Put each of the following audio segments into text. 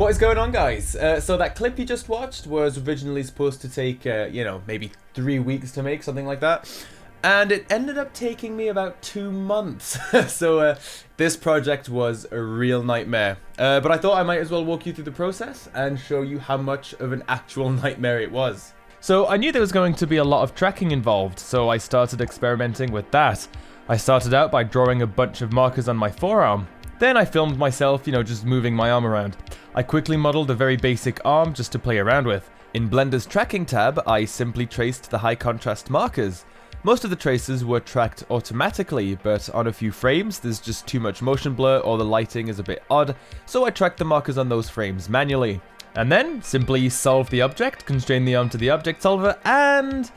What is going on, guys? So that clip you just watched was originally supposed to take, maybe 3 weeks to make, something like that. And it ended up taking me about 2 months. So this project was a real nightmare. But I thought I might as well walk you through the process and show you how much of an actual nightmare it was. So I knew there was going to be a lot of tracking involved, so I started experimenting with that. I started out by drawing a bunch of markers on my forearm. Then I filmed myself, just moving my arm around. I quickly modeled a very basic arm just to play around with. In Blender's tracking tab, I simply traced the high contrast markers. Most of the traces were tracked automatically, but on a few frames there's just too much motion blur or the lighting is a bit odd, so I tracked the markers on those frames manually. And then, simply solve the object, constrain the arm to the object solver, and...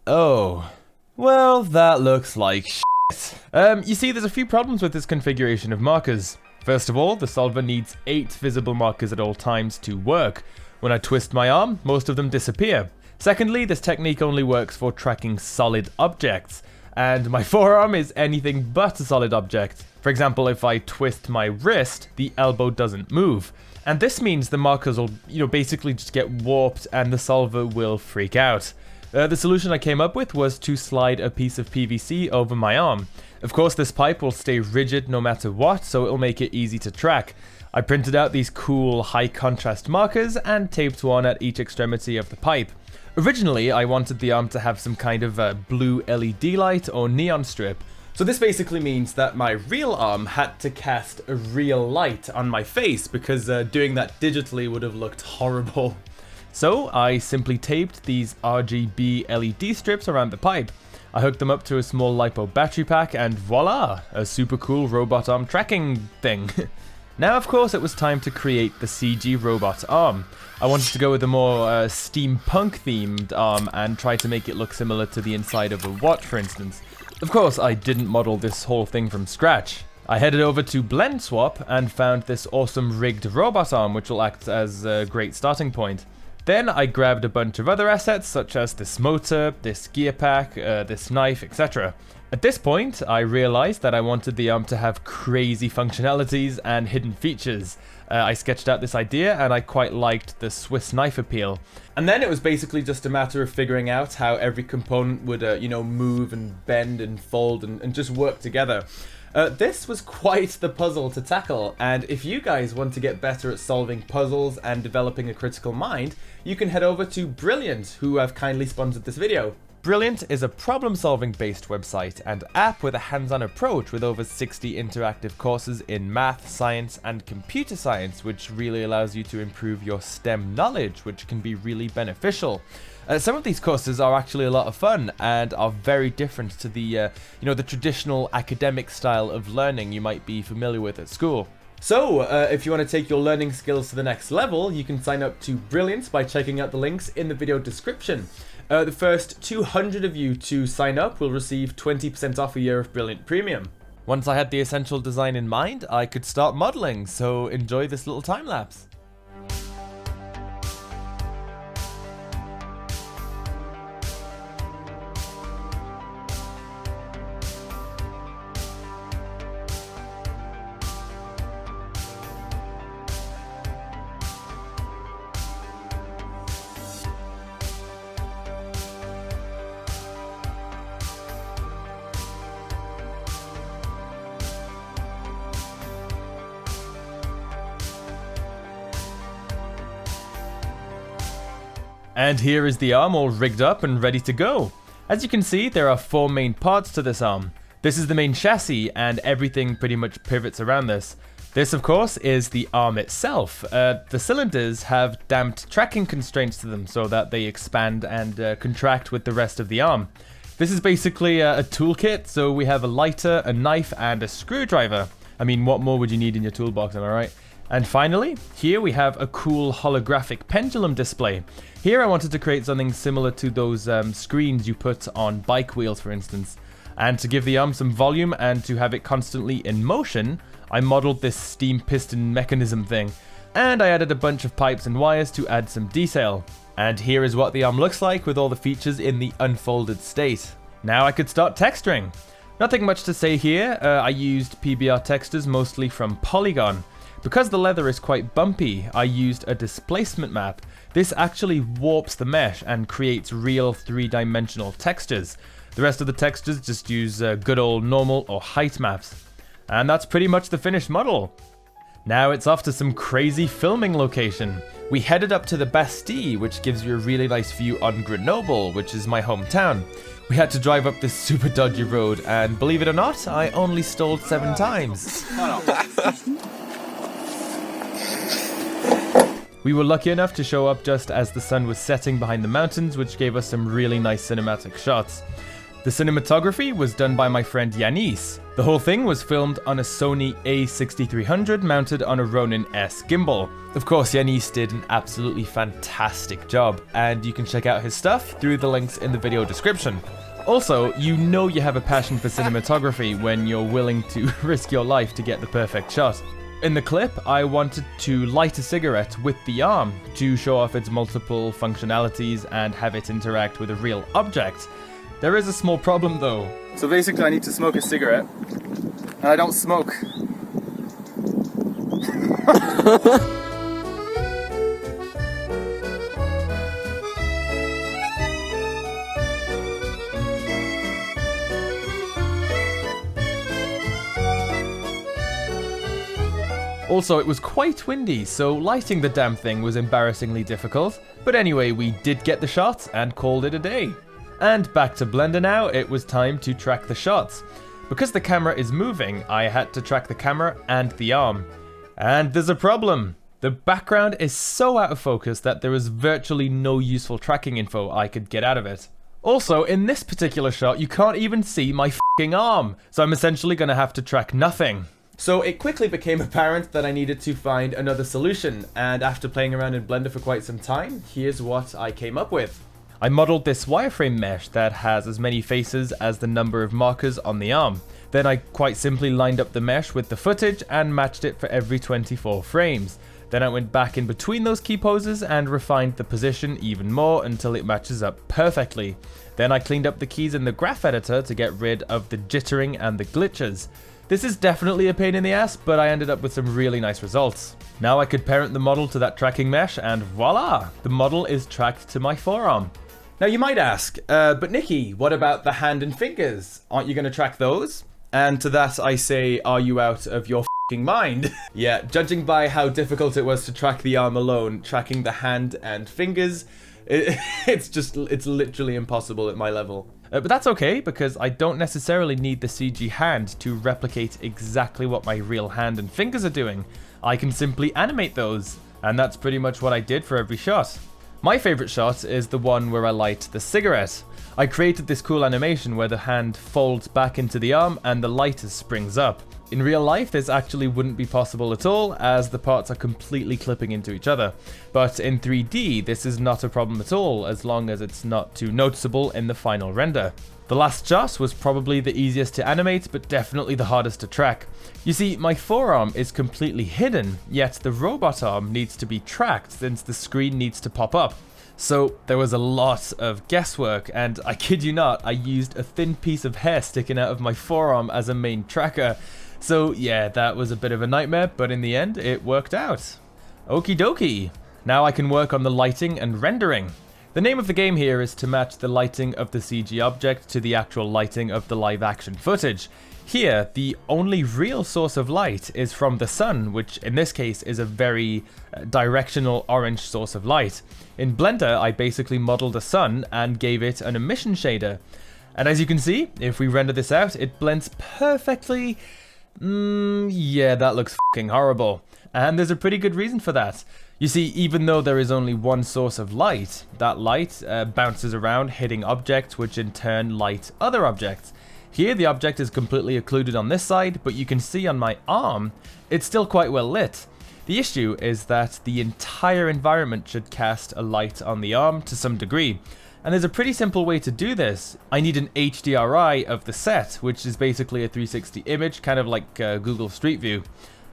oh. Well, that looks like shit. You see, there's a few problems with this configuration of markers. First of all, the solver needs 8 visible markers at all times to work. When I twist my arm, most of them disappear. Secondly, this technique only works for tracking solid objects, and my forearm is anything but a solid object. For example, if I twist my wrist, the elbow doesn't move. And this means the markers will, basically just get warped and the solver will freak out. The solution I came up with was to slide a piece of PVC over my arm. Of course, this pipe will stay rigid no matter what, so it'll make it easy to track. I printed out these cool high contrast markers and taped one at each extremity of the pipe. Originally, I wanted the arm to have some kind of blue LED light or neon strip. So this basically means that my real arm had to cast a real light on my face, because doing that digitally would have looked horrible. So I simply taped these RGB LED strips around the pipe. I hooked them up to a small LiPo battery pack and voila, a super cool robot arm tracking thing. Now of course it was time to create the CG robot arm. I wanted to go with a more steampunk themed arm and try to make it look similar to the inside of a watch, for instance. Of course I didn't model this whole thing from scratch. I headed over to Blend Swap and found this awesome rigged robot arm which will act as a great starting point. Then I grabbed a bunch of other assets such as this motor, this gear pack, this knife, etc. At this point, I realized that I wanted the arm to have crazy functionalities and hidden features. I sketched out this idea and I quite liked the Swiss knife appeal. And then it was basically just a matter of figuring out how every component would, move and bend and fold and just work together. This was quite the puzzle to tackle, and if you guys want to get better at solving puzzles and developing a critical mind, you can head over to Brilliant, who have kindly sponsored this video. Brilliant is a problem-solving based website and app with a hands-on approach with over 60 interactive courses in math, science, and computer science, which really allows you to improve your STEM knowledge, which can be really beneficial. Some of these courses are actually a lot of fun and are very different to the, the traditional academic style of learning you might be familiar with at school. So, if you want to take your learning skills to the next level, you can sign up to Brilliant by checking out the links in the video description. The first 200 of you to sign up will receive 20% off a year of Brilliant Premium. Once I had the essential design in mind, I could start modeling, so enjoy this little time lapse. And here is the arm all rigged up and ready to go. As you can see, there are 4 main parts to this arm. This is the main chassis and everything pretty much pivots around this. This of course is the arm itself. The cylinders have damped tracking constraints to them so that they expand and contract with the rest of the arm. This is basically a toolkit, so we have a lighter, a knife, and a screwdriver. I mean, what more would you need in your toolbox, am I right? And finally, here we have a cool holographic pendulum display. Here I wanted to create something similar to those screens you put on bike wheels, for instance. And to give the arm some volume and to have it constantly in motion, I modeled this steam piston mechanism thing. And I added a bunch of pipes and wires to add some detail. And here is what the arm looks like with all the features in the unfolded state. Now I could start texturing. Nothing much to say here. I used PBR textures mostly from Polygon. Because the leather is quite bumpy, I used a displacement map. This actually warps the mesh and creates real 3-dimensional textures. The rest of the textures just use good old normal or height maps. And that's pretty much the finished model. Now it's off to some crazy filming location. We headed up to the Bastille, which gives you a really nice view on Grenoble, which is my hometown. We had to drive up this super dodgy road, and believe it or not, I only stalled 7 times. We were lucky enough to show up just as the sun was setting behind the mountains, which gave us some really nice cinematic shots. The cinematography was done by my friend Yanice. The whole thing was filmed on a Sony a6300 mounted on a Ronin S gimbal. Of course, Yanice did an absolutely fantastic job, and you can check out his stuff through the links in the video description. Also, you know you have a passion for cinematography when you're willing to risk your life to get the perfect shot. In the clip, I wanted to light a cigarette with the arm to show off its multiple functionalities and have it interact with a real object. There is a small problem though. So basically I need to smoke a cigarette, and I don't smoke. Also, it was quite windy, so lighting the damn thing was embarrassingly difficult. But anyway, we did get the shot and called it a day. And back to Blender now, it was time to track the shots. Because the camera is moving, I had to track the camera and the arm. And there's a problem. The background is so out of focus that there is virtually no useful tracking info I could get out of it. Also, in this particular shot, you can't even see my f***ing arm, so I'm essentially gonna have to track nothing. So it quickly became apparent that I needed to find another solution, and after playing around in Blender for quite some time, here's what I came up with. I modeled this wireframe mesh that has as many faces as the number of markers on the arm. Then I quite simply lined up the mesh with the footage and matched it for every 24 frames. Then I went back in between those key poses and refined the position even more until it matches up perfectly. Then I cleaned up the keys in the graph editor to get rid of the jittering and the glitches. This is definitely a pain in the ass, but I ended up with some really nice results. Now I could parent the model to that tracking mesh and voila! The model is tracked to my forearm. Now you might ask, but Nikki, what about the hand and fingers? Aren't you going to track those? And to that I say, are you out of your f***ing mind? Yeah, judging by how difficult it was to track the arm alone, tracking the hand and fingers, it's literally impossible at my level. But that's okay, because I don't necessarily need the CG hand to replicate exactly what my real hand and fingers are doing. I can simply animate those, and that's pretty much what I did for every shot. My favorite shot is the one where I light the cigarette. I created this cool animation where the hand folds back into the arm and the lighter springs up. In real life, this actually wouldn't be possible at all, as the parts are completely clipping into each other. But in 3D, this is not a problem at all, as long as it's not too noticeable in the final render. The last shot was probably the easiest to animate, but definitely the hardest to track. You see, my forearm is completely hidden, yet the robot arm needs to be tracked since the screen needs to pop up. So there was a lot of guesswork, and I kid you not, I used a thin piece of hair sticking out of my forearm as a main tracker. So yeah, that was a bit of a nightmare, but in the end, it worked out. Okie dokie. Now I can work on the lighting and rendering. The name of the game here is to match the lighting of the CG object to the actual lighting of the live action footage. Here, the only real source of light is from the sun, which in this case is a very directional orange source of light. In Blender, I basically modeled a sun and gave it an emission shader. And as you can see, if we render this out, it blends perfectly. Yeah, that looks f***ing horrible. And there's a pretty good reason for that. You see, even though there is only one source of light, that light bounces around hitting objects which in turn light other objects. Here the object is completely occluded on this side, but you can see on my arm, it's still quite well lit. The issue is that the entire environment should cast a light on the arm to some degree. And there's a pretty simple way to do this. I need an HDRI of the set, which is basically a 360 image, kind of like Google Street View.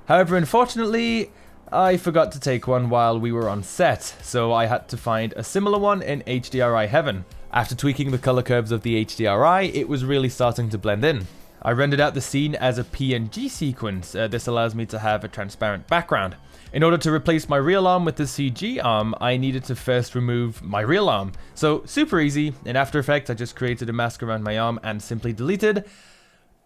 However, unfortunately, I forgot to take one while we were on set, so I had to find a similar one in HDRI heaven. After tweaking the color curves of the HDRI, it was really starting to blend in. I rendered out the scene as a PNG sequence. This allows me to have a transparent background. In order to replace my real arm with the CG arm, I needed to first remove my real arm. So super easy. In After Effects, I just created a mask around my arm and simply deleted.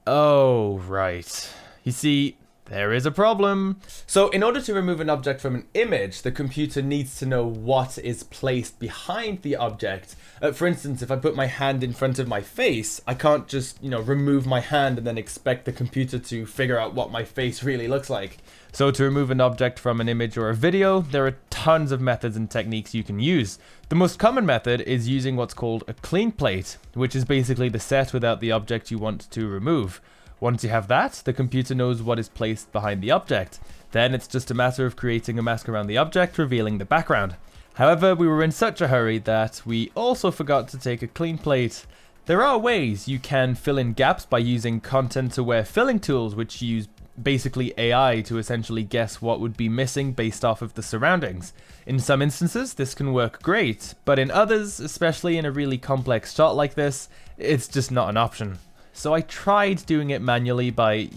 Oh, right. You see, there is a problem. So in order to remove an object from an image, the computer needs to know what is placed behind the object. For instance, if I put my hand in front of my face, I can't just, remove my hand and then expect the computer to figure out what my face really looks like. So to remove an object from an image or a video, there are tons of methods and techniques you can use. The most common method is using what's called a clean plate, which is basically the set without the object you want to remove. Once you have that, the computer knows what is placed behind the object. Then it's just a matter of creating a mask around the object, revealing the background. However, we were in such a hurry that we also forgot to take a clean plate. There are ways you can fill in gaps by using content-aware filling tools, which use basically AI to essentially guess what would be missing based off of the surroundings. In some instances, this can work great, but in others, especially in a really complex shot like this, it's just not an option. So I tried doing it manually by,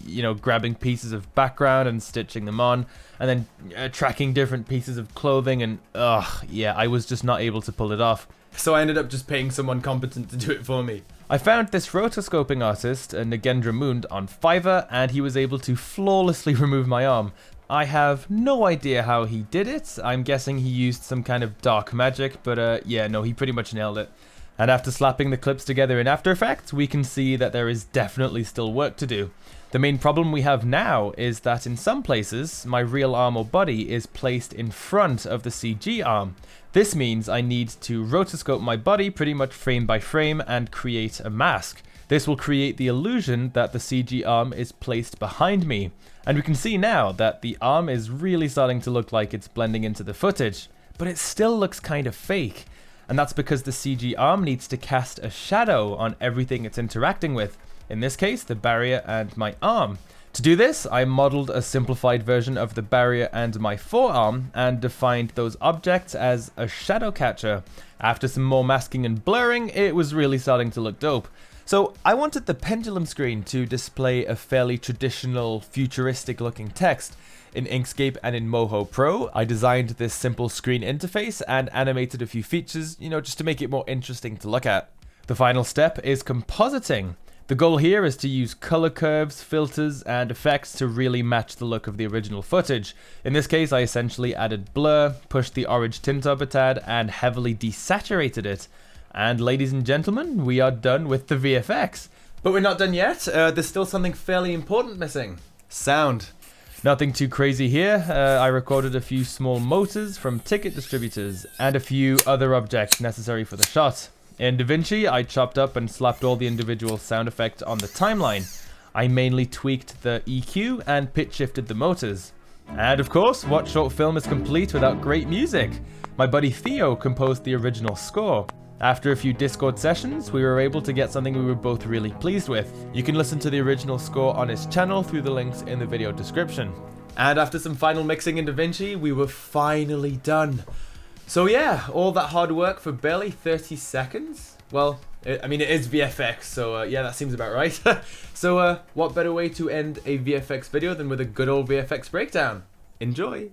grabbing pieces of background and stitching them on, and then tracking different pieces of clothing, and I was just not able to pull it off. So I ended up just paying someone competent to do it for me. I found this rotoscoping artist, Nagendra Moond, on Fiverr, and he was able to flawlessly remove my arm. I have no idea how he did it. I'm guessing he used some kind of dark magic, but he pretty much nailed it. And after slapping the clips together in After Effects, we can see that there is definitely still work to do. The main problem we have now is that in some places, my real arm or body is placed in front of the CG arm. This means I need to rotoscope my body pretty much frame by frame and create a mask. This will create the illusion that the CG arm is placed behind me. And we can see now that the arm is really starting to look like it's blending into the footage, but it still looks kind of fake. And that's because the CG arm needs to cast a shadow on everything it's interacting with. In this case, the barrier and my arm. To do this, I modeled a simplified version of the barrier and my forearm and defined those objects as a shadow catcher. After some more masking and blurring, it was really starting to look dope. So I wanted the pendulum screen to display a fairly traditional, futuristic looking text. In Inkscape and in Moho Pro, I designed this simple screen interface and animated a few features, just to make it more interesting to look at. The final step is compositing. The goal here is to use color curves, filters, and effects to really match the look of the original footage. In this case, I essentially added blur, pushed the orange tint up a tad, and heavily desaturated it. And ladies and gentlemen, we are done with the VFX. But we're not done yet. There's still something fairly important missing. Sound. Nothing too crazy here. I recorded a few small motors from ticket distributors and a few other objects necessary for the shot. In DaVinci, I chopped up and slapped all the individual sound effects on the timeline. I mainly tweaked the EQ and pitch shifted the motors. And of course, what short film is complete without great music? My buddy Theo composed the original score. After a few Discord sessions, we were able to get something we were both really pleased with. You can listen to the original score on his channel through the links in the video description. And after some final mixing in DaVinci, we were finally done. So yeah, all that hard work for barely 30 seconds? Well, it is VFX, so yeah, that seems about right. So what better way to end a VFX video than with a good old VFX breakdown? Enjoy!